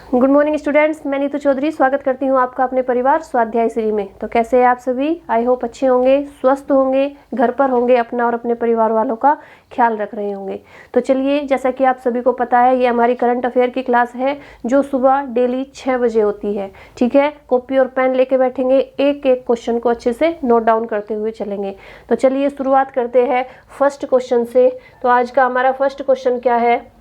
Good morning students, मैं नीतू चौधरी स्वागत करती हूँ आपका अपने परिवार स्वाध्याय श्री में। तो कैसे हैं आप सभी? आई होप अच्छे होंगे, स्वस्थ होंगे, घर पर होंगे, अपना और अपने परिवार वालों का ख्याल रख रहे होंगे। तो चलिए, जैसा कि आप सभी को पता है, ये हमारी करंट अफेयर की क्लास है जो सुबह डेली 6 बजे होती है। ठीक है, कॉपी और पेन लेके बैठेंगे, एक एक क्वेश्चन को अच्छे से नोट डाउन करते हुए चलेंगे। तो चलिए शुरुआत करते हैं फर्स्ट क्वेश्चन से। तो आज का हमारा फर्स्ट क्वेश्चन क्या है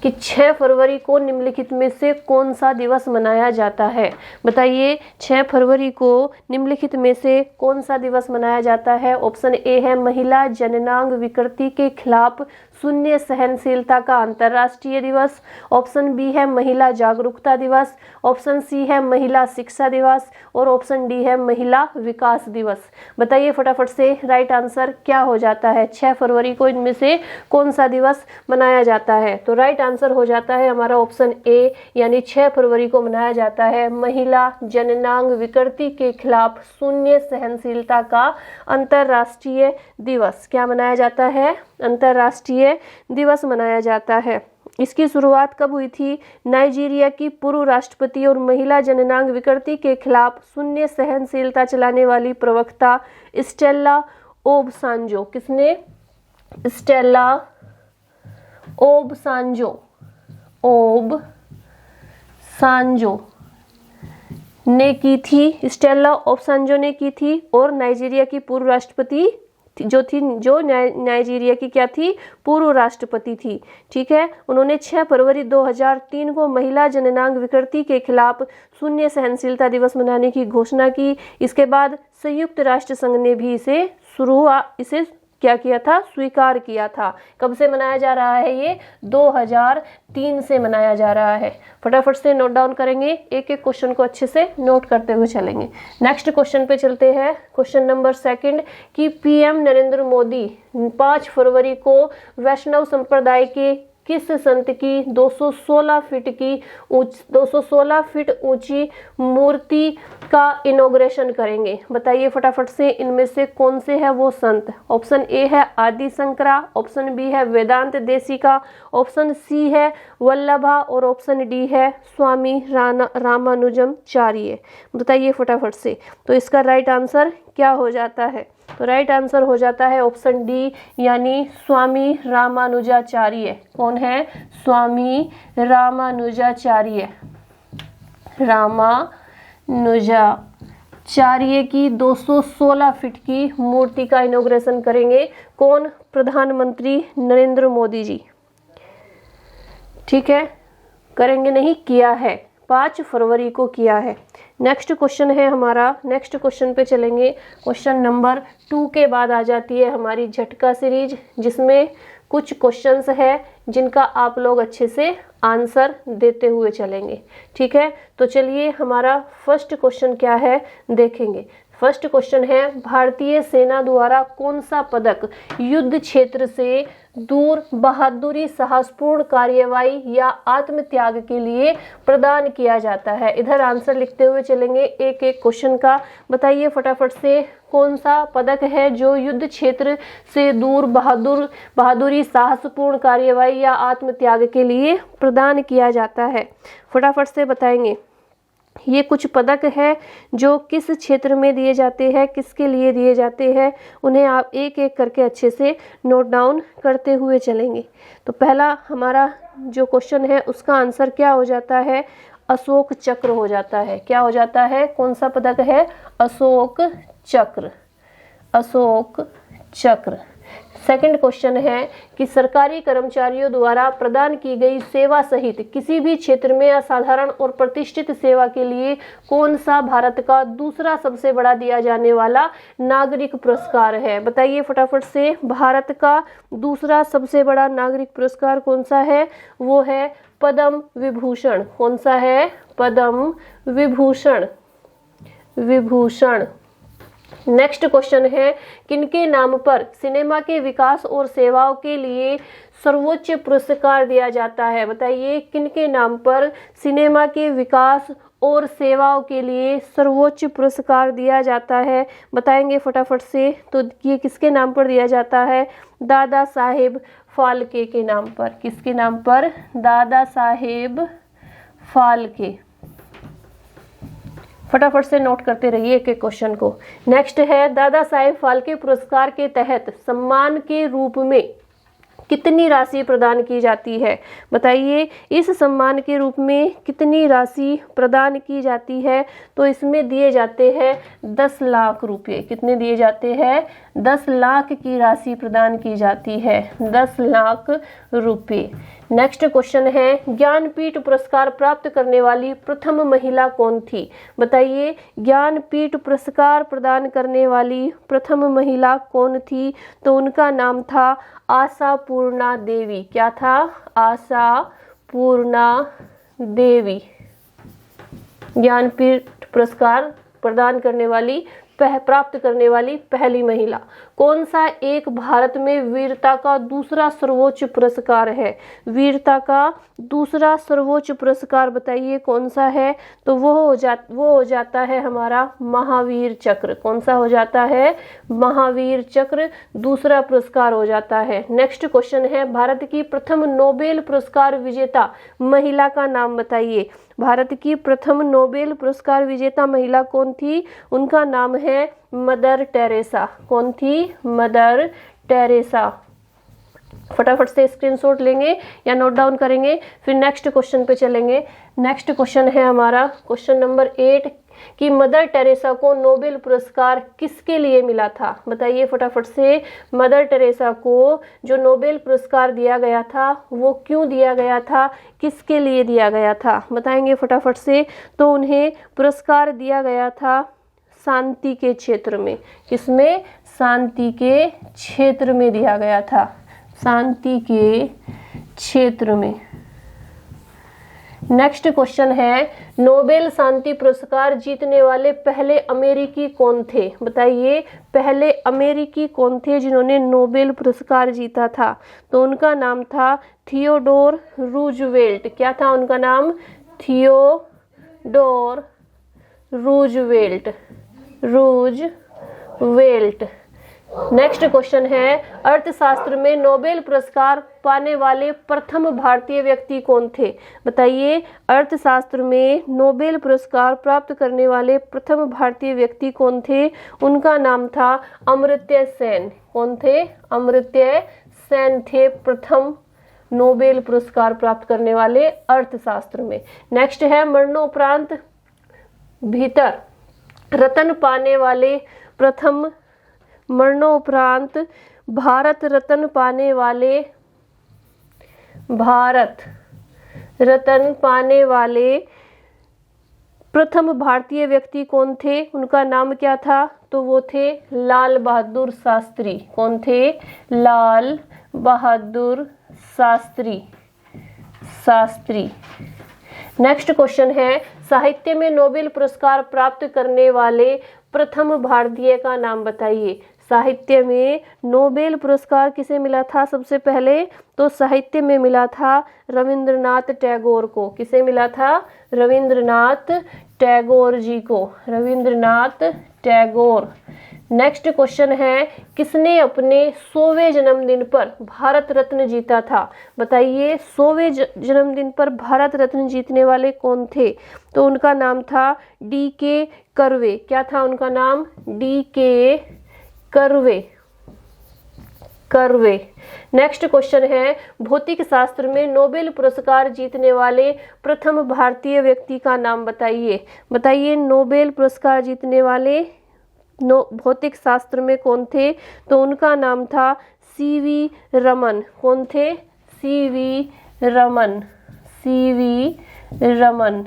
कि 6 फरवरी को निम्नलिखित में से कौन सा दिवस मनाया जाता है? बताइए, 6 फरवरी को निम्नलिखित में से कौन सा दिवस मनाया जाता है? ऑप्शन ए है महिला जननांग विकृति के खिलाफ शून्य सहनशीलता का अंतर्राष्ट्रीय दिवस। ऑप्शन बी है महिला जागरूकता दिवस। ऑप्शन सी है महिला शिक्षा दिवस और ऑप्शन डी है महिला विकास दिवस। बताइए फटाफट से राइट आंसर क्या हो जाता है? 6 फरवरी को इनमें से कौन सा दिवस मनाया जाता है? तो राइट आंसर हो जाता है हमारा ऑप्शन ए, यानी 6 फरवरी को मनाया जाता है महिला जननांग विकृति के खिलाफ शून्य सहनशीलता का अंतर्राष्ट्रीय दिवस। क्या मनाया जाता है? अंतर्राष्ट्रीय दिवस मनाया जाता है। इसकी शुरुआत कब हुई थी? नाइजीरिया की पूर्व राष्ट्रपति और महिला जननांग विकृति के खिलाफ शून्य सहनशीलता चलाने वाली प्रवक्ता स्टेला ओबासांजो। किसने? स्टेला ओबासांजो ने की थी। स्टेला ओबासांजो ने की थी और नाइजीरिया की पूर्व राष्ट्रपति जो नाइजीरिया की क्या थी? पूर्व राष्ट्रपति थी। ठीक है, उन्होंने 6 फरवरी 2003 को महिला जननांग विकृति के खिलाफ शून्य सहनशीलता दिवस मनाने की घोषणा की। इसके बाद संयुक्त राष्ट्र संघ ने भी इसे क्या किया था? स्वीकार किया था। कब से मनाया जा रहा है ये? 2003 से मनाया जा रहा है। फटाफट से नोट डाउन करेंगे, एक एक क्वेश्चन को अच्छे से नोट करते हुए चलेंगे। नेक्स्ट क्वेश्चन पे चलते हैं। क्वेश्चन नंबर 2 कि पीएम नरेंद्र मोदी 5 फरवरी को वैष्णव संप्रदाय के किस संत की 216 फीट ऊंची मूर्ति का इनॉग्रेशन करेंगे? बताइए फटाफट से इनमें से कौन से है वो संत? ऑप्शन ए है आदि शंकरा, ऑप्शन बी है वेदांत देशिका, ऑप्शन सी है वल्लभा और ऑप्शन डी है स्वामी रामानुजमचार्य। बताइए फटाफट से। तो इसका राइट आंसर क्या हो जाता है? तो राइट आंसर हो जाता है ऑप्शन डी, यानी स्वामी रामानुजाचार्य। कौन है? स्वामी रामानुजाचार्य। रामानुजाचार्य की 216 फीट की मूर्ति का इनॉग्रेशन करेंगे। कौन? प्रधानमंत्री नरेंद्र मोदी जी। ठीक है, करेंगे नहीं, किया है, 5 फरवरी को किया है। नेक्स्ट क्वेश्चन है हमारा, नेक्स्ट क्वेश्चन पे चलेंगे। क्वेश्चन नंबर 2 के बाद आ जाती है हमारी झटका सीरीज, जिसमें कुछ क्वेश्चंस है जिनका आप लोग अच्छे से आंसर देते हुए चलेंगे। ठीक है, तो चलिए हमारा फर्स्ट क्वेश्चन क्या है देखेंगे। फर्स्ट क्वेश्चन है, भारतीय सेना द्वारा कौन सा पदक युद्ध क्षेत्र से दूर बहादुरी, साहसपूर्ण कार्यवाही या आत्मत्याग के लिए प्रदान किया जाता है? इधर आंसर लिखते हुए चलेंगे एक एक क्वेश्चन का। बताइए फटाफट से कौन सा पदक है जो युद्ध क्षेत्र से दूर बहादुरी, साहसपूर्ण कार्यवाही या आत्मत्याग के लिए प्रदान किया जाता है? फटाफट से बताएंगे। ये कुछ पदक है जो किस क्षेत्र में दिए जाते हैं, किसके लिए दिए जाते हैं, उन्हें आप एक एक करके अच्छे से नोट डाउन करते हुए चलेंगे। तो पहला हमारा जो क्वेश्चन है उसका आंसर क्या हो जाता है? अशोक चक्र हो जाता है। क्या हो जाता है? कौन सा पदक है? अशोक चक्र। अशोक चक्र। सेकंड क्वेश्चन है कि सरकारी कर्मचारियों द्वारा प्रदान की गई सेवा सहित किसी भी क्षेत्र में असाधारण और प्रतिष्ठित सेवा के लिए कौन सा भारत का दूसरा सबसे बड़ा दिया जाने वाला नागरिक पुरस्कार है? बताइए फटाफट से। भारत का दूसरा सबसे बड़ा नागरिक पुरस्कार कौन सा है? वो है पद्म विभूषण। कौन सा है? पद्म विभूषण। नेक्स्ट क्वेश्चन है, किनके नाम पर सिनेमा के विकास और सेवाओं के लिए सर्वोच्च पुरस्कार दिया जाता है? बताइए, किनके नाम पर सिनेमा के विकास और सेवाओं के लिए सर्वोच्च पुरस्कार दिया जाता है? बताएंगे फटाफट से। तो ये किसके नाम पर दिया जाता है? दादा साहेब फाल्के के नाम पर। किसके नाम पर? दादा साहेब फाल्के। फटाफट से नोट करते रहिए एक एक क्वेश्चन को। नेक्स्ट है, दादा साहेब फाल्के पुरस्कार के तहत सम्मान के रूप में कितनी राशि प्रदान की जाती है? बताइए, इस सम्मान के रूप में कितनी राशि प्रदान की जाती है? तो इसमें दिए जाते हैं 10 लाख रुपए। कितने दिए जाते हैं? 10 लाख की राशि प्रदान की जाती है, 10 लाख रुपए। नेक्स्ट क्वेश्चन है, ज्ञानपीठ पुरस्कार प्राप्त करने वाली प्रथम महिला कौन थी? बताइए, ज्ञानपीठ पुरस्कार प्रदान करने वाली प्रथम महिला कौन थी? तो उनका नाम था आशापूर्णा देवी। क्या था? आशापूर्णा देवी। ज्ञानपीठ पुरस्कार प्रदान करने वाली प्राप्त करने वाली पहली महिला। कौन सा एक भारत में वीरता का दूसरा सर्वोच्च पुरस्कार है? वीरता का दूसरा सर्वोच्च पुरस्कार बताइए कौन सा है? तो वो हो जाता है हमारा महावीर चक्र। कौन सा हो जाता है? महावीर चक्र दूसरा पुरस्कार हो जाता है। नेक्स्ट क्वेश्चन है, भारत की प्रथम नोबेल पुरस्कार विजेता महिला का नाम बताइए। भारत की प्रथम नोबेल पुरस्कार विजेता महिला कौन थी? उनका नाम है मदर टेरेसा। कौन थी? Mother Teresa. फटाफट से स्क्रीनशॉट लेंगे या नोट डाउन करेंगे, फिर नेक्स्ट क्वेश्चन पे चलेंगे। नेक्स्ट क्वेश्चन है हमारा क्वेश्चन नंबर 8 कि मदर टेरेसा को नोबेल पुरस्कार किसके लिए मिला था? बताइए फटाफट से, मदर टेरेसा को जो नोबेल पुरस्कार दिया गया था वो क्यों दिया गया था, किसके लिए दिया गया था? बताएंगे फटाफट से। तो उन्हें पुरस्कार दिया गया था शांति के क्षेत्र में। किसमें? शांति के क्षेत्र में दिया गया था, शांति के क्षेत्र में। नेक्स्ट क्वेश्चन है, नोबेल शांति पुरस्कार जीतने वाले पहले अमेरिकी कौन थे? बताइए, पहले अमेरिकी कौन थे जिन्होंने नोबेल पुरस्कार जीता था? तो उनका नाम था थियोडोर रूजवेल्ट। क्या था उनका नाम? Theodore Roosevelt. नेक्स्ट क्वेश्चन है, अर्थशास्त्र में नोबेल पुरस्कार पाने वाले प्रथम भारतीय व्यक्ति कौन थे? बताइए, अर्थशास्त्र में नोबेल पुरस्कार प्राप्त करने वाले प्रथम भारतीय व्यक्ति कौन थे? उनका नाम था अमर्त्य सेन। कौन थे? अमर्त्य सेन थे प्रथम नोबेल पुरस्कार प्राप्त करने वाले अर्थशास्त्र में। नेक्स्ट है, मरणोपरांत भीतर रत्न पाने वाले प्रथम, मरणोपरांत भारत रत्न पाने वाले, भारत रत्न पाने वाले प्रथम भारतीय व्यक्ति कौन थे? उनका नाम क्या था? तो वो थे लाल बहादुर शास्त्री। कौन थे? लाल बहादुर शास्त्री। नेक्स्ट क्वेश्चन है, साहित्य में नोबेल पुरस्कार प्राप्त करने वाले प्रथम भारतीय का नाम बताइए। साहित्य में नोबेल पुरस्कार किसे मिला था सबसे पहले? तो साहित्य में मिला था रविंद्रनाथ टैगोर को। किसे मिला था? रविंद्रनाथ टैगोर जी को, रविंद्रनाथ टैगोर। नेक्स्ट क्वेश्चन है, किसने अपने 100वें जन्मदिन पर भारत रत्न जीता था? बताइए, 100वें जन्मदिन पर भारत रत्न जीतने वाले कौन थे? तो उनका नाम था D.K. कर्वे। क्या था उनका नाम? D.K. कर्वे। नेक्स्ट क्वेश्चन है, भौतिक शास्त्र में नोबेल पुरस्कार जीतने वाले प्रथम भारतीय व्यक्ति का नाम बताइए। बताइए, नोबेल पुरस्कार जीतने वाले भौतिक शास्त्र में कौन थे? तो उनका नाम था C.V. रमन। कौन थे? C.V. रमन।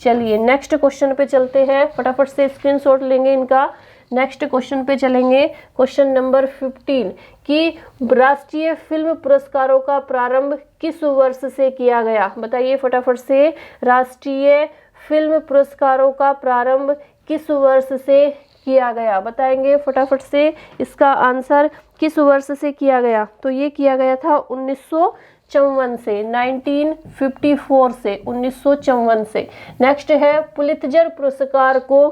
चलिए नेक्स्ट क्वेश्चन पे चलते हैं, फटाफट से स्क्रीनशॉट लेंगे इनका। नेक्स्ट क्वेश्चन पे चलेंगे, क्वेश्चन नंबर 15 कि राष्ट्रीय फिल्म पुरस्कारों का प्रारंभ किस वर्ष से किया गया? बताइए फटाफट से, राष्ट्रीय फिल्म पुरस्कारों का प्रारंभ किस वर्ष से किया गया? बताएंगे फटाफट से इसका आंसर, किस वर्ष से किया गया? तो ये किया गया था 1954 से, 1954 से, 1954 से। नेक्स्ट है, पुलित्जर पुरस्कार को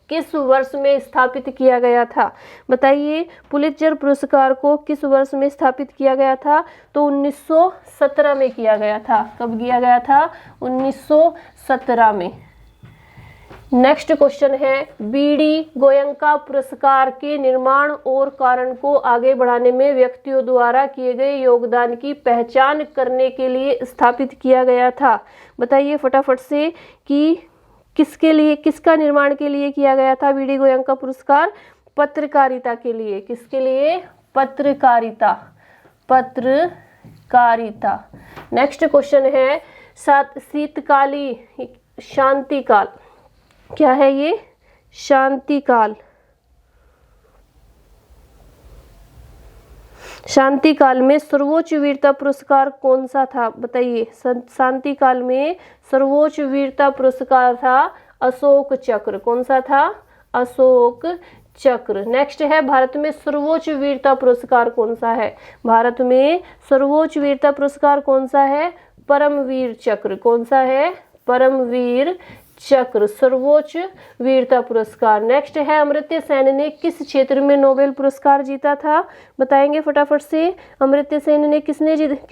किस वर्ष में स्थापित किया गया था? बताइए, पुलित्जर पुरस्कार को किस वर्ष में स्थापित किया गया था? तो 1917 में किया गया था। कब किया गया था? 1917 में। नेक्स्ट क्वेश्चन है, बीडी गोयंका पुरस्कार के निर्माण और कारण को आगे बढ़ाने में व्यक्तियों द्वारा किए गए योगदान की पहचान करने के लिए स्थापित किया गया था। बताइए फटाफट से कि किसके लिए, किसका निर्माण के लिए किया गया था बीडी गोयंका पुरस्कार? पत्रकारिता के लिए। किसके लिए? पत्रकारिता। पत्रकारिता। नेक्स्ट क्वेश्चन है, शीतकालीन शांतिकाल, क्या है ये? शांतिकाल। शांतिकाल में सर्वोच्च वीरता पुरस्कार कौन सा था? बताइए, शांतिकाल में सर्वोच्च वीरता पुरस्कार था अशोक चक्र। कौन सा था? अशोक चक्र। नेक्स्ट है, भारत में सर्वोच्च वीरता पुरस्कार कौन सा है? भारत में सर्वोच्च वीरता पुरस्कार कौन सा है? परमवीर चक्र। कौन सा है? परमवीर चक्र, सर्वोच्च वीरता पुरस्कार। नेक्स्ट है, अमर्त्य सेन ने किस क्षेत्र में नोबेल पुरस्कार जीता था? बताएंगे फटाफट से। अमर्त्य सेन ने किस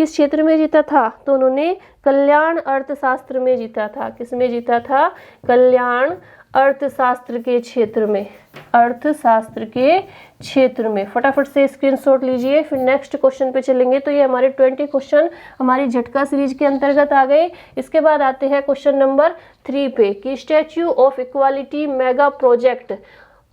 क्षेत्र में जीता था? तो उन्होंने कल्याण अर्थशास्त्र में जीता था। किस में जीता था? कल्याण अर्थशास्त्र के क्षेत्र में। अर्थशास्त्र के क्षेत्र में। फटाफट से स्क्रीनशॉट लीजिए। फिर नेक्स्ट क्वेश्चन पे चलेंगे। तो ये हमारे 20 क्वेश्चन हमारी झटका सीरीज के अंतर्गत आ गए। इसके बाद आते हैं क्वेश्चन नंबर 3 पे कि statue of equality mega project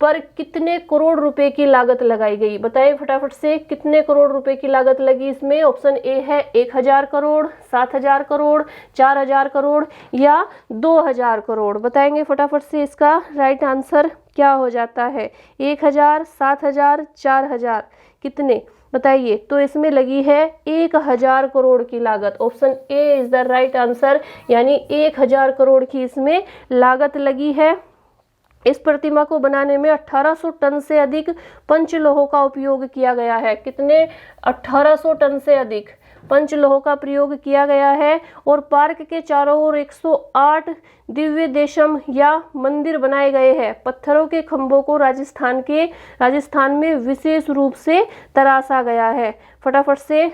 पर कितने करोड़ रुपए की लागत लगाई गई? बताइए फटाफट से, कितने करोड़ रुपए की लागत लगी इसमें? ऑप्शन ए है 1000 करोड़, 7000 करोड़, 4000 करोड़ या 2000 करोड़। बताएंगे फटाफट से, इसका राइट आंसर क्या हो जाता है? 1000, 7000, 4000, कितने? बताइए। तो इसमें लगी है 1000 करोड़ की लागत। Option A is the right answer, यानी 1000 करोड़ की इसमें लागत लगी है। इस प्रतिमा को बनाने में 1800 टन से अधिक पंचलोह का उपयोग किया गया है। कितने? 1800 टन से अधिक पंचलोह का प्रयोग किया गया है। और पार्क के चारों ओर 108 दिव्य देशम या मंदिर बनाए गए हैं। पत्थरों के खंभों को राजस्थान में विशेष रूप से तराशा गया है। फटाफट से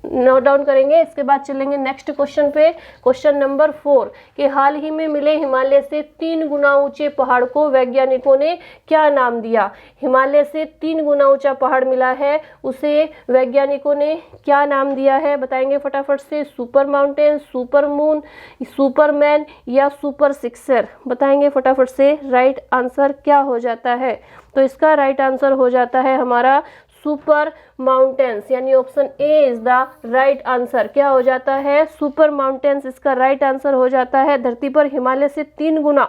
नोट डाउन करेंगे। इसके बाद चलेंगे नेक्स्ट क्वेश्चन पे। क्वेश्चन नंबर 4 कि हाल ही में मिले हिमालय से 3 गुना ऊंचे पहाड़ को वैज्ञानिकों ने क्या नाम दिया? हिमालय से 3 गुना ऊंचा पहाड़ मिला है, उसे वैज्ञानिकों ने क्या नाम दिया है? बताएंगे फटाफट से। Super mountain, super moon, Superman या सुपर सिक्सर। बताएंगे फटाफट से, राइट आंसर क्या हो जाता है? तो इसका राइट आंसर हो जाता है हमारा सुपर माउंटेन्स, यानी option A is the right answer. क्या हो जाता है? सुपर माउंटेन्स इसका राइट आंसर हो जाता है। धरती पर हिमालय से 3 गुना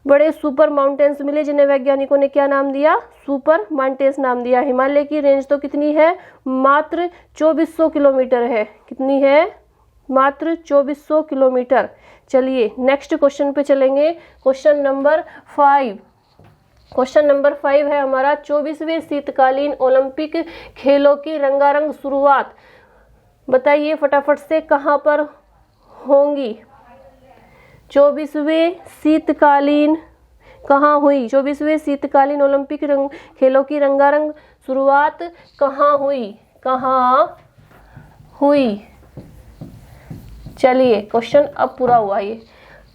बड़े सुपर माउंटेन्स मिले, जिन्हें वैज्ञानिकों ने क्या नाम दिया? सुपर माउंटेन्स नाम दिया। हिमालय की रेंज तो कितनी है? मात्र 2400 किलोमीटर है। कितनी है? मात्र 2400 किलोमीटर। चलिए नेक्स्ट क्वेश्चन पे चलेंगे। Question number 5। क्वेश्चन नंबर 5 है हमारा 24वें शीतकालीन ओलंपिक खेलों की रंगारंग शुरुआत। बताइए फटाफट से, कहाँ पर होंगी? 24वें शीतकालीन कहाँ हुई? 24वें शीतकालीन ओलंपिक खेलों की रंगारंग शुरुआत कहाँ हुई? कहाँ हुई? चलिए क्वेश्चन अब पूरा हुआ। ये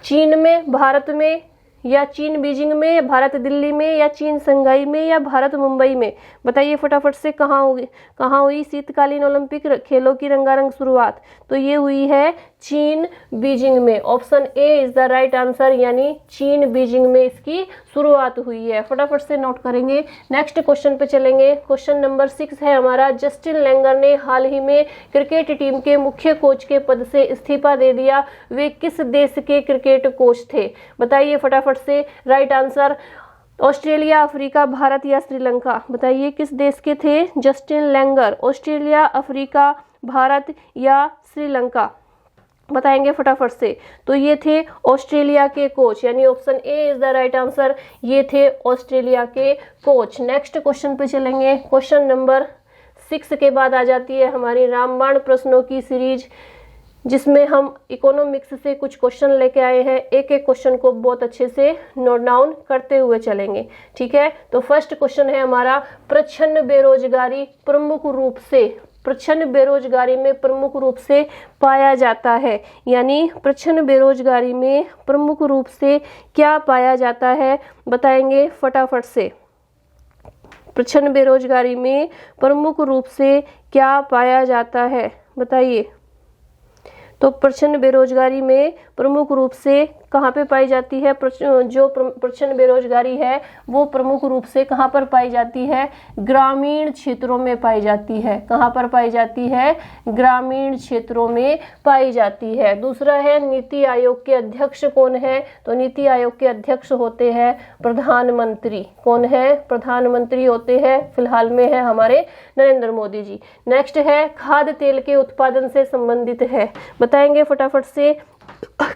चीन में, भारत में, या चीन बीजिंग में, या भारत दिल्ली में, या चीन शंघाई में, या भारत मुंबई में? बताइए फटाफट से, कहाँ हुई शीतकालीन ओलंपिक खेलों की रंगारंग शुरुआत? तो ये हुई है चीन बीजिंग में। Option A is the right answer, यानी चीन बीजिंग में इसकी शुरुआत हुई है। फटाफट से नोट करेंगे। नेक्स्ट क्वेश्चन पे चलेंगे। क्वेश्चन नंबर 6 है हमारा, जस्टिन लेंगर ने हाल ही में क्रिकेट टीम के मुख्य कोच के पद से इस्तीफा दे दिया। वे किस देश के क्रिकेट कोच थे? बताइए फटाफट से, right answer Australia, Africa, Bharat या श्रीलंका? बताइए किस देश के थे जस्टिन लेंगर? ऑस्ट्रेलिया, अफ्रीका, भारत या श्रीलंका? बताएंगे फटाफट से। तो ये थे ऑस्ट्रेलिया के कोच, यानी option A is the right answer. ये थे ऑस्ट्रेलिया के कोच। नेक्स्ट क्वेश्चन पे चलेंगे। क्वेश्चन नंबर 6 के बाद आ जाती है हमारी रामबाण प्रश्नों की सीरीज। जिसमें हम इकोनॉमिक्स से कुछ क्वेश्चन लेके आए हैं। एक एक क्वेश्चन को बहुत अच्छे से नोट डाउन करते हुए चलेंगे, ठीक है। तो फर्स्ट क्वेश्चन है हमारा, प्रच्छन्न बेरोजगारी प्रमुख रूप से, प्रच्छन्न बेरोजगारी में प्रमुख रूप से पाया जाता है, यानी प्रच्छन्न बेरोजगारी में प्रमुख रूप से क्या पाया जाता है, बताएंगे फटाफट से। प्रच्छन्न बेरोजगारी में प्रमुख रूप से क्या पाया जाता है, बताइए। तो प्रच्छन्न बेरोजगारी में प्रमुख रूप से कहाँ पे पाई जाती है, जो प्रच्छन्न बेरोजगारी है वो प्रमुख रूप से कहाँ पर पाई जाती है, ग्रामीण क्षेत्रों में पाई जाती है। कहाँ पर पाई जाती है, ग्रामीण क्षेत्रों में पाई जाती है। दूसरा है, नीति आयोग के अध्यक्ष कौन है, तो नीति आयोग के अध्यक्ष होते हैं प्रधानमंत्री। कौन है, प्रधानमंत्री होते हैं, फिलहाल में है हमारे नरेंद्र मोदी जी। नेक्स्ट है, खाद्य तेल के उत्पादन से संबंधित है, बताएंगे फटाफट से।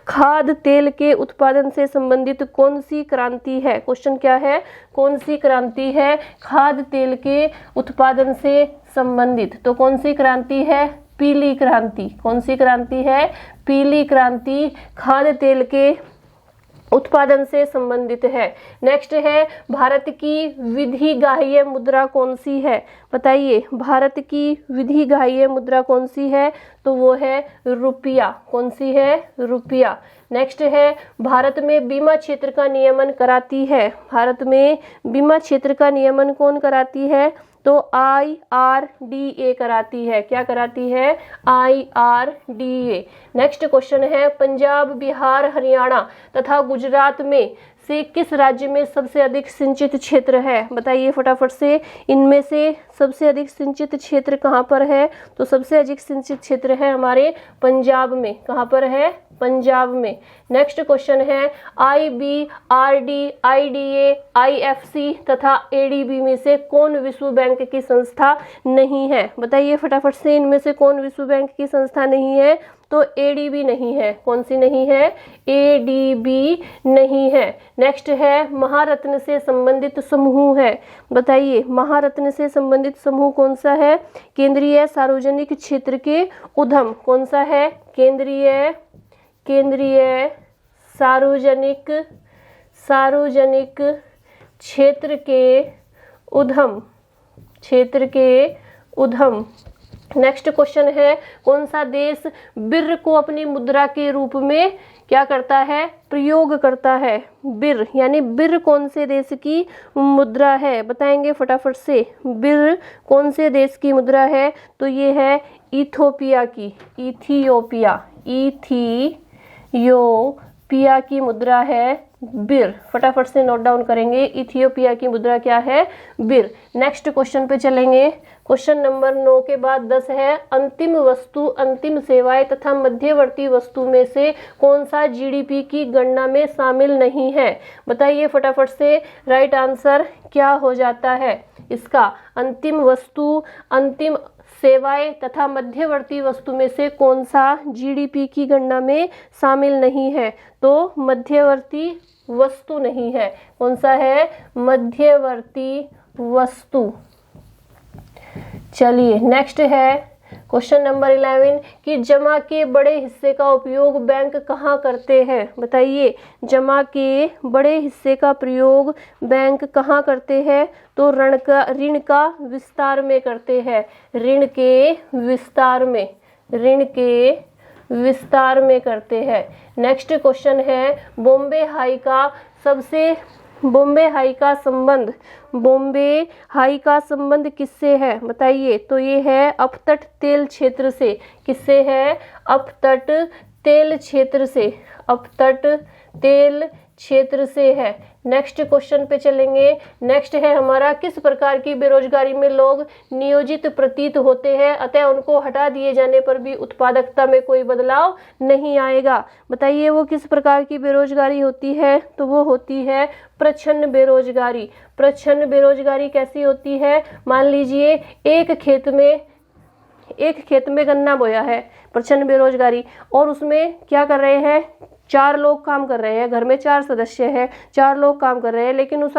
खाद्य तेल के उत्पादन से संबंधित कौन सी क्रांति है, क्वेश्चन क्या है, कौन सी क्रांति है खाद्य तेल के उत्पादन से संबंधित, तो कौन सी क्रांति है, पीली क्रांति। कौन सी क्रांति है, पीली क्रांति खाद्य तेल के उत्पादन से संबंधित है। नेक्स्ट है, भारत की विधिग्राह्य मुद्रा कौन सी है, बताइए। भारत की विधिग्राह्य मुद्रा कौन सी है, तो वो है रुपया। कौन सी है, रुपया। नेक्स्ट है, भारत में बीमा क्षेत्र का नियमन कराती है, भारत में बीमा क्षेत्र का नियमन कौन कराती है, तो IRDA कराती है। क्या कराती है, IRDA। नेक्स्ट क्वेश्चन है, पंजाब, बिहार, हरियाणा तथा गुजरात में से किस राज्य में सबसे अधिक सिंचित क्षेत्र है, बताइए फटाफट से। इनमें से सबसे अधिक सिंचित क्षेत्र कहाँ पर है, तो सबसे अधिक सिंचित क्षेत्र है हमारे पंजाब में। कहाँ पर है, पंजाब में। नेक्स्ट क्वेश्चन है, IBRD, IDA, IFC तथा ADB में से कौन विश्व बैंक की संस्था नहीं है, बताइए फटाफट से। इनमें से कौन विश्व बैंक की संस्था नहीं है, तो ADB नहीं है। कौन सी नहीं है, ADB नहीं है। नेक्स्ट है, महारत्न से संबंधित समूह है, बताइए महारत्न से संबंधित समूह कौन सा है, केंद्रीय सार्वजनिक क्षेत्र के उद्यम। कौन सा है, केंद्रीय सार्वजनिक क्षेत्र के उद्यम। नेक्स्ट क्वेश्चन है, कौन सा देश बिर को अपनी मुद्रा के रूप में क्या करता है, प्रयोग करता है। बिर यानी बिर कौन से देश की मुद्रा है, बताएंगे फटाफट से। बिर कौन से देश की मुद्रा है, तो ये है इथियोपिया की, इथियोपिया की मुद्रा है बिर। फटाफट से नोट डाउन करेंगे, इथियोपिया की मुद्रा क्या है, बिर। नेक्स्ट क्वेश्चन पे चलेंगे। क्वेश्चन नंबर 9 के बाद 10 है, अंतिम वस्तु, अंतिम सेवाएं तथा मध्यवर्ती वस्तु में से कौन सा GDP की गणना में शामिल नहीं है, बताइए फटाफट से। राइट आंसर क्या हो जाता है इसका, अंतिम वस्तु, अंतिम सेवाएं तथा मध्यवर्ती वस्तु में से कौन सा GDP की गणना में शामिल नहीं है, तो मध्यवर्ती वस्तु नहीं है। कौन सा है, मध्यवर्ती वस्तु। चलिए नेक्स्ट है क्वेश्चन नंबर 11 कि जमा के बड़े हिस्से का उपयोग बैंक कहाँ करते हैं, बताइए। जमा के बड़े हिस्से का प्रयोग बैंक कहाँ करते हैं, तो ऋण का विस्तार में करते हैं, ऋण के विस्तार में करते हैं। नेक्स्ट क्वेश्चन है, बॉम्बे हाई का संबंध किससे है, बताइए। तो ये है अपतट तेल क्षेत्र से। किससे है, अपतट तेल क्षेत्र से है। नेक्स्ट क्वेश्चन पे चलेंगे। नेक्स्ट है हमारा, किस प्रकार की बेरोजगारी में लोग नियोजित प्रतीत होते हैं, अतः उनको हटा दिए जाने पर भी उत्पादकता में कोई बदलाव नहीं आएगा, बताइए वो किस प्रकार की बेरोजगारी होती है, तो वो होती है प्रच्छन्न बेरोजगारी। प्रच्छन्न बेरोजगारी कैसी होती है, मान लीजिए एक खेत में गन्ना बोया है, प्रच्छन्न बेरोजगारी, और उसमें क्या कर रहे हैं, 4 लोग काम कर रहे हैं, घर में 4 सदस्य हैं, 4 लोग काम कर रहे हैं, लेकिन उस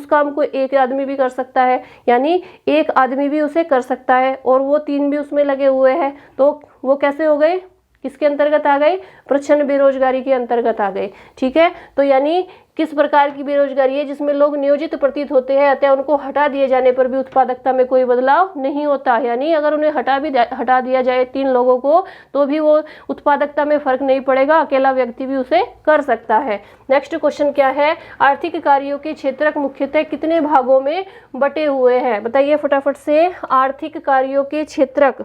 काम को एक आदमी भी कर सकता है, यानी एक आदमी भी उसे कर सकता है और वो 3 भी उसमें लगे हुए हैं, तो वो कैसे हो गए, किसके अंतर्गत आ गए, प्रच्छन्न बेरोजगारी के अंतर्गत आ गए। ठीक है, तो यानी किस प्रकार की बेरोजगारी है, जिसमें लोग नियोजित प्रतीत होते हैं, अतः उनको हटा दिए जाने पर भी उत्पादकता में कोई बदलाव नहीं होता। यानी अगर उन्हें हटा दिया जाए 3 लोगों को तो भी वो उत्पादकता में फर्क नहीं पड़ेगा, अकेला व्यक्ति भी उसे कर सकता है। नेक्स्ट क्वेश्चन क्या है, आर्थिक कार्यों के क्षेत्रक मुख्यतः कितने भागों में बटे हुए हैं, बताइए फटाफट से। आर्थिक कार्यों के क्षेत्रक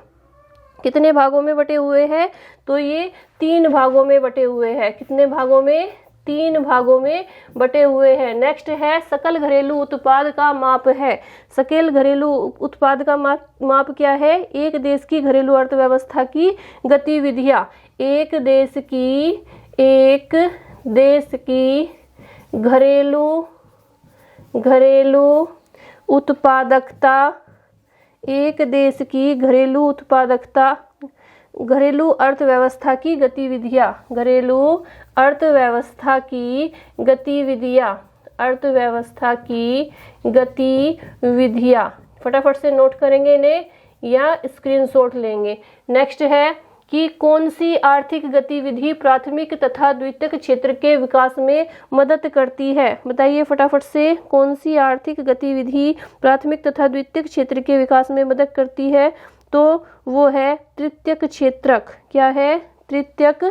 कितने भागों में बटे हुए हैं, तो ये 3 भागों में बटे हुए हैं। कितने भागों में, 3 भागों में बटे हुए हैं। नेक्स्ट है सकल घरेलू उत्पाद का माप है। सकल घरेलू उत्पाद का माप क्या है, एक देश की घरेलू अर्थव्यवस्था की गतिविधियां, एक देश की घरेलू उत्पादकता, एक देश की घरेलू उत्पादकता, घरेलू अर्थव्यवस्था की गतिविधियां, घरेलू अर्थव्यवस्था की गतिविधियां, फटाफट से नोट करेंगे इन्हें या स्क्रीनशॉट लेंगे। नेक्स्ट है कि कौन सी आर्थिक गतिविधि प्राथमिक तथा द्वितीयक क्षेत्र के विकास में मदद करती है, बताइए फटाफट से। कौन सी आर्थिक गतिविधि प्राथमिक तथा द्वितीयक क्षेत्र के विकास में मदद करती है, तो वो है तृतीयक क्षेत्रक। क्या है, तृतीयक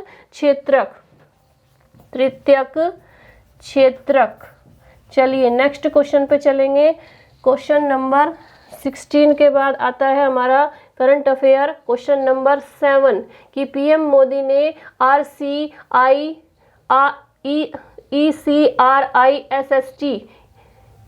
क्षेत्रक। चलिए नेक्स्ट क्वेश्चन पे चलेंगे। क्वेश्चन नंबर 16 के बाद आता है हमारा करंट अफेयर। क्वेश्चन नंबर 7 कि पीएम मोदी ने ECRISST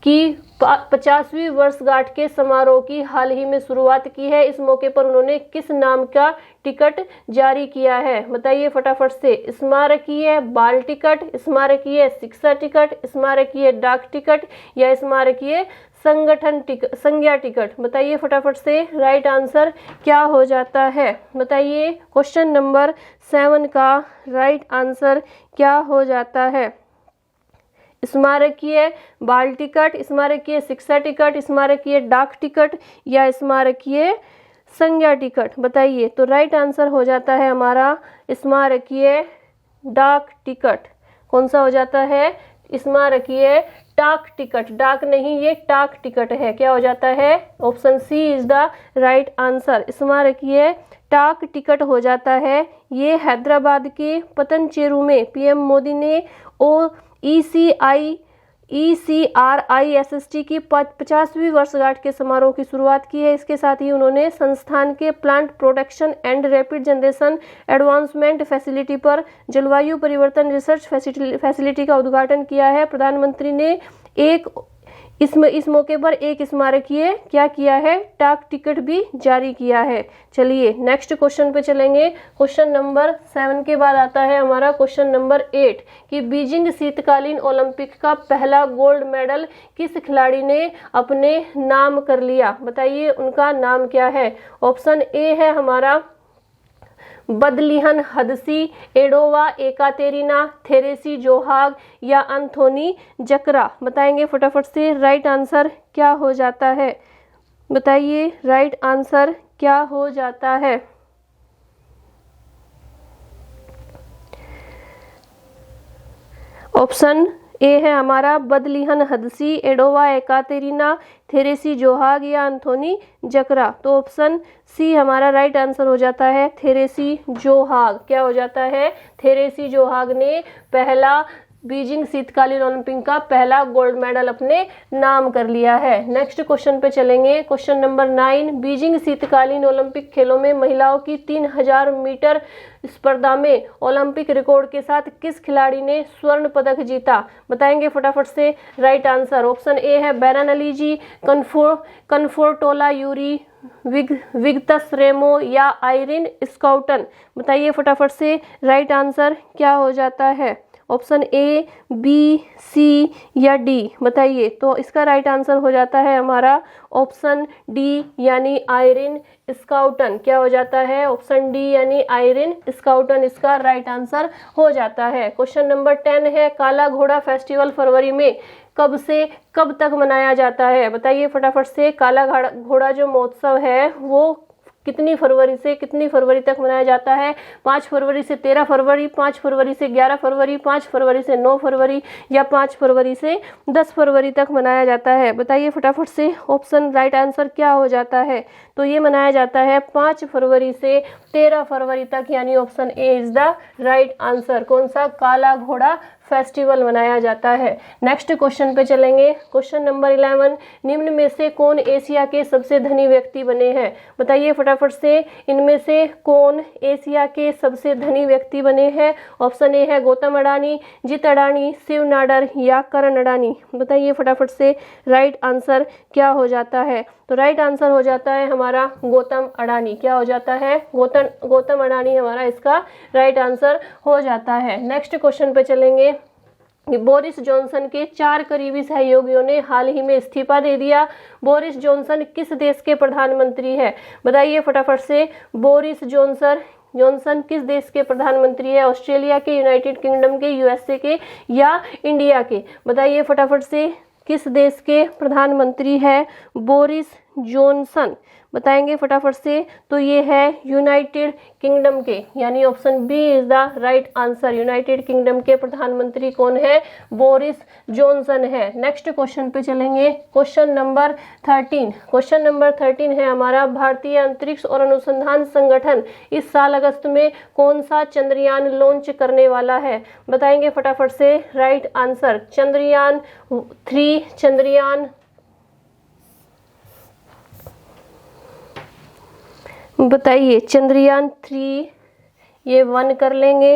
की 50वीं वर्षगांठ के समारोह की हाल ही में शुरुआत की है। इस मौके पर उन्होंने किस नाम का टिकट जारी किया है, बताइए फटाफट से। स्मारकीय बाल टिकट, स्मारकीय शिक्षा टिकट, स्मारकीय डाक टिकट या स्मारकीय संज्ञा टिकट, बताइए फटाफट से। राइट आंसर क्या हो जाता है, बताइए। क्वेश्चन नंबर 7 का राइट आंसर क्या हो जाता है, स्मारकीय बाल टिकट, स्मारकीय शिक्षा टिकट, स्मारकीय डाक टिकट या स्मारकीय संज्ञा टिकट, बताइए। तो राइट आंसर हो जाता है हमारा स्मारकीय डाक टिकट। कौन सा हो जाता है, स्मारकीय डाक टिकट, डाक नहीं ये टाक टिकट है। क्या हो जाता है, option C is the right answer, स्मारकीय टाक टिकट हो जाता है। ये हैदराबाद के पतनचेरू में पीएम मोदी ने ECRISST की 50वीं वर्षगांठ के समारोह की शुरुआत की है। इसके साथ ही उन्होंने संस्थान के plant protection and rapid generation advancement facility पर जलवायु परिवर्तन रिसर्च फैसिलिटी का उद्घाटन किया है। प्रधानमंत्री ने इस मौके पर एक स्मारकीय क्या किया है, डाक टिकट भी जारी किया है। चलिए नेक्स्ट क्वेश्चन पे चलेंगे। क्वेश्चन नंबर 7 के बाद आता है हमारा क्वेश्चन नंबर 8 कि बीजिंग शीतकालीन ओलंपिक का पहला गोल्ड मेडल किस खिलाड़ी ने अपने नाम कर लिया, बताइए उनका नाम क्या है। ऑप्शन ए है हमारा बदलिहन हदसी, एडोवा एकातेरिना, थेरेसी जोहाग या अंथोनी जकरा, बताएंगे फटाफट से। राइट आंसर क्या हो जाता है, बताइए राइट आंसर क्या हो जाता है। ऑप्शन ए है हमारा बदलिहन हदसी, एडोवा एकातेरिना, थेरेसी जोहाग या अंथोनी जकरा। तो ऑप्शन सी हमारा राइट आंसर हो जाता है, थेरेसी जोहाग। क्या हो जाता है, थेरेसी जोहाग ने पहला बीजिंग शीतकालीन ओलंपिक का पहला गोल्ड मेडल अपने नाम कर लिया है। नेक्स्ट क्वेश्चन पे चलेंगे। क्वेश्चन नंबर 9 बीजिंग शीतकालीन ओलंपिक खेलों में महिलाओं की 3000 मीटर स्पर्धा में ओलंपिक रिकॉर्ड के साथ किस खिलाड़ी ने स्वर्ण पदक जीता, बताएंगे फटाफट से। राइट आंसर ऑप्शन ए है बैरन अली जी, कन्फोर्टोला यूरी, विगतस रेमो या आयरिन स्काउटन, बताइए फटाफट से। राइट आंसर क्या हो जाता है, ऑप्शन ए, बी, सी या डी, बताइए। तो इसका राइट आंसर हो जाता है हमारा ऑप्शन डी यानी आयरिन स्काउटन। क्या हो जाता है, ऑप्शन डी यानी आयरिन स्काउटन इसका राइट आंसर हो जाता है। क्वेश्चन नंबर 10 है काला घोड़ा फेस्टिवल फरवरी में कब से कब तक मनाया जाता है, बताइए फटाफट से। काला घोड़ा जो महोत्सव है वो कितनी फरवरी से कितनी फरवरी तक मनाया जाता है? 5 फरवरी से 13 फरवरी, 5 फरवरी से 11 फरवरी, 5 फरवरी से 9 फरवरी या 5 फरवरी से 10 फरवरी तक मनाया जाता है? बताइए फटाफट से। ऑप्शन राइट आंसर क्या हो जाता है? तो ये मनाया जाता है 5 फरवरी से 13 फरवरी तक, यानी option A is the right answer. कौन सा? काला घोड़ा फेस्टिवल मनाया जाता है। नेक्स्ट क्वेश्चन पे चलेंगे। क्वेश्चन नंबर 11, निम्न में से कौन एशिया के सबसे धनी व्यक्ति बने हैं? बताइए फटाफट से, इनमें से कौन एशिया के सबसे धनी व्यक्ति बने हैं? ऑप्शन ए है गौतम अडानी, जीत अडानी, शिव नाडर या करण अडानी। बताइए फटाफट से राइट आंसर क्या हो जाता है? तो राइट आंसर हो जाता है हमारा गौतम अडानी। क्या हो जाता है? गौतम अडानी हमारा इसका राइट आंसर हो जाता है। नेक्स्ट क्वेश्चन पे चलेंगे। बोरिस जॉनसन के 4 करीबी सहयोगियों ने हाल ही में इस्तीफा दे दिया। बोरिस जॉनसन किस देश के प्रधानमंत्री है? बताइए फटाफट से। बोरिस जॉनसन किस देश के प्रधानमंत्री है? ऑस्ट्रेलिया के, यूनाइटेड किंगडम के, यूएसए के या इंडिया के? बताइए फटाफट से, किस देश के प्रधानमंत्री है बोरिस जॉनसन? बताएंगे फटाफट से। तो ये है यूनाइटेड किंगडम के, यानी option B is the right answer. United Kingdom के प्रधानमंत्री कौन है? बोरिस जॉनसन है। नेक्स्ट क्वेश्चन पे चलेंगे। Question number 13। क्वेश्चन नंबर 13 है हमारा, भारतीय अंतरिक्ष और अनुसंधान संगठन इस साल अगस्त में कौन सा चंद्रयान लॉन्च करने वाला है? बताएंगे फटाफट से राइट आंसर। चंद्रयान 3, चंद्रयान, बताइए चंद्रयान 3, ये 1 कर लेंगे,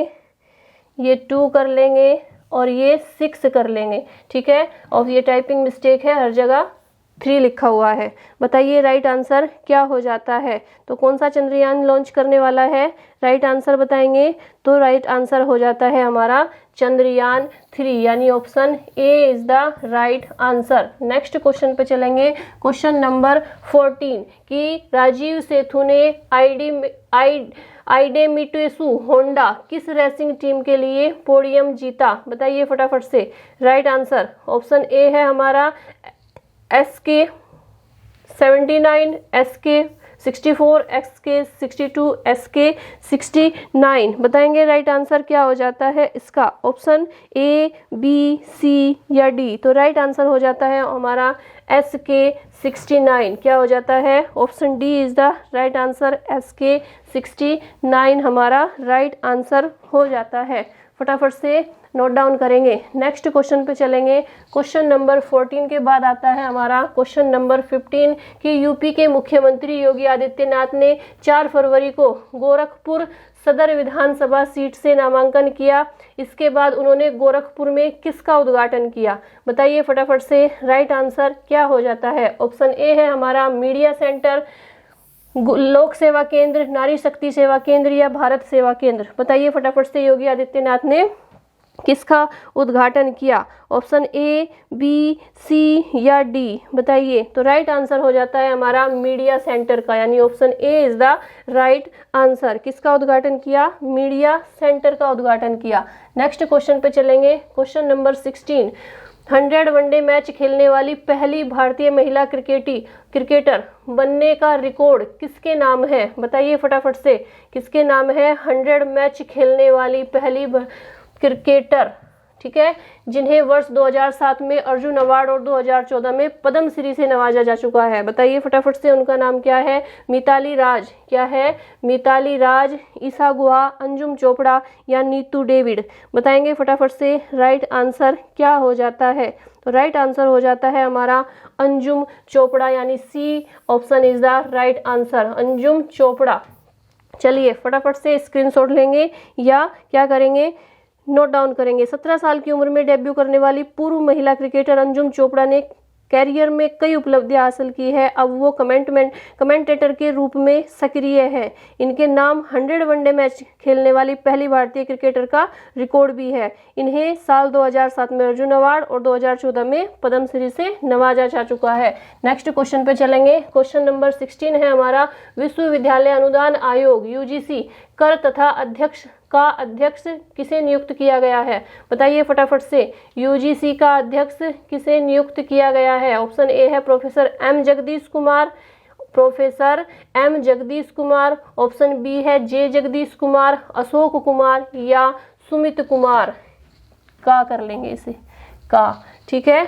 ये 2 कर लेंगे और ये 6 कर लेंगे। ठीक है, और ये टाइपिंग मिस्टेक है, हर जगह 3 लिखा हुआ है। बताइए राइट आंसर क्या हो जाता है? तो कौन सा चंद्रयान लॉन्च करने वाला है? राइट आंसर बताएंगे। तो राइट आंसर हो जाता है हमारा चंद्रयान 3, यानी option A is the right answer. Next question पे चलेंगे। क्वेश्चन नंबर 14 कि राजीव सेठू ने आइडेमिटेसु होंडा किस रेसिंग टीम के लिए पोडियम जीता? बताइए फटाफट से राइट आंसर। ऑप्शन ए है हमारा SK 79, SK 64, SK 62, SK 69। बताएंगे राइट आंसर क्या हो जाता है इसका? ऑप्शन ए, बी, सी या डी? तो राइट आंसर हो जाता है हमारा SK 69। क्या हो जाता है? Option D is the right answer. SK 69 हमारा राइट आंसर हो जाता है। फटाफट से नोट डाउन करेंगे। नेक्स्ट क्वेश्चन पे चलेंगे। क्वेश्चन नंबर 14 के बाद आता है हमारा क्वेश्चन नंबर 15 कि यूपी के मुख्यमंत्री योगी आदित्यनाथ ने 4 फरवरी को गोरखपुर सदर विधानसभा सीट से नामांकन किया। इसके बाद उन्होंने गोरखपुर में किसका उद्घाटन किया? बताइए फटाफट से राइट आंसर क्या हो जाता है? ऑप्शन ए है हमारा मीडिया सेंटर, लोक सेवा केंद्र, नारी शक्ति सेवा केंद्र या भारत सेवा केंद्र। बताइए फटाफट से योगी आदित्यनाथ ने किसका उद्घाटन किया? ऑप्शन ए, बी, सी या डी? बताइए। तो राइट आंसर हो जाता है हमारा मीडिया सेंटर का, यानी option A is the right answer. किसका उद्घाटन किया? मीडिया सेंटर का उद्घाटन किया। नेक्स्ट क्वेश्चन पे चलेंगे। क्वेश्चन नंबर 16, 100 वनडे मैच खेलने वाली पहली भारतीय महिला क्रिकेटर बनने का रिकॉर्ड किसके नाम है? बताइए फटाफट से किसके नाम है 100 मैच खेलने वाली पहली क्रिकेटर? ठीक है, जिन्हें वर्ष 2007 में अर्जुन अवार्ड और 2014 में पद्म श्री से नवाजा जा चुका है। बताइए फटाफट से उनका नाम क्या है? मिताली राज। क्या है? मिताली राज, ईशा गुहा, अंजुम चोपड़ा या नीतू डेविड? बताएंगे फटाफट से राइट आंसर क्या हो जाता है? तो राइट आंसर हो जाता है हमारा अंजुम चोपड़ा, यानी C option is the right answer, Anjum Chopra. चलिए फटाफट से स्क्रीनशॉट लेंगे या क्या करेंगे? नोट डाउन करेंगे। 17 साल की उम्र में डेब्यू करने वाली पूर्व महिला क्रिकेटर अंजुम चोपड़ा ने कैरियर में कई उपलब्धियां हासिल की है। अब वो कमेंटेटर के रूप में सक्रिय है। इनके नाम 100 वनडे मैच खेलने वाली पहली भारतीय क्रिकेटर का रिकॉर्ड भी है। इन्हें साल 2007 में अर्जुन अवार्ड और 2014 में पद्म श्री से नवाजा जा चुका है। नेक्स्ट क्वेश्चन पे चलेंगे। क्वेश्चन नंबर 16 है हमारा, विश्वविद्यालय अनुदान आयोग UGC कर तथा अध्यक्ष किसे नियुक्त किया गया है? बताइए फटाफट से UGC का अध्यक्ष किसे नियुक्त किया गया है? ऑप्शन ए है professor M Jagadish Kumar, professor M Jagadish Kumar, option B है जे जगदीश कुमार, अशोक कुमार या सुमित कुमार। का कर लेंगे इसे, का, ठीक है।